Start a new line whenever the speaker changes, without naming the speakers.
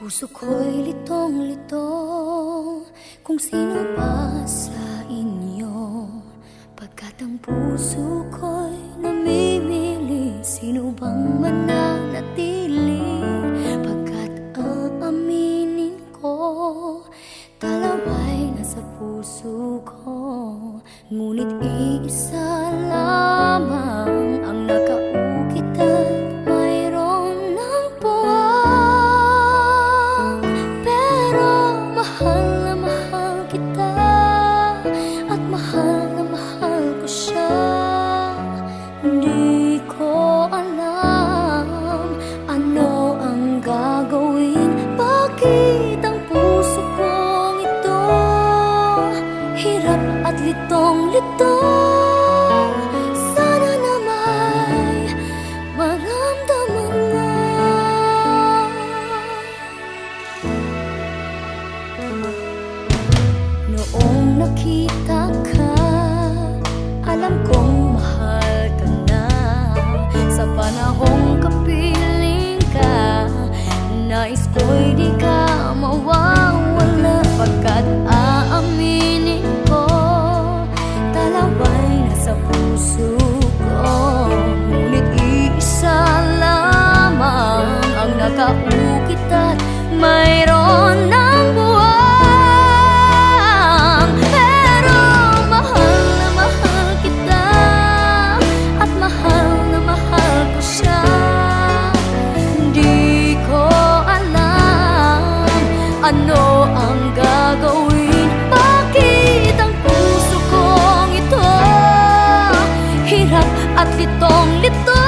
Puso ko'y litong-lito kung sino ba sa inyo, pagkat ang puso ko'y namimili sino bang mananatili. Pagkat aaminin ko, talaway nasa puso ko, ngunit iisa lamang ang nakaukit at mayroon ng puwang. Pero mahal na mahal kita at mahal na mahal ko siya. Hindi ko alam ano ang gagawin. Bakit ang puso kong ito hirap at litong-lito? Sana na may maramdaman mo. Noong nakita ka, alam kong mahal ka na. Sa panahong kapiling ka, nais ko'y di ka mawawala. Pagkat aaminin ko, talaway na sa puso ko, ngunit iisa lamang ang nakaukit at mayroon ng buwang. Pero mahal na mahal kita at mahal na mahal ko siya. Hindi ko alam ano ang gagawin. Bakit ang puso kong ito hirap at litong-lito?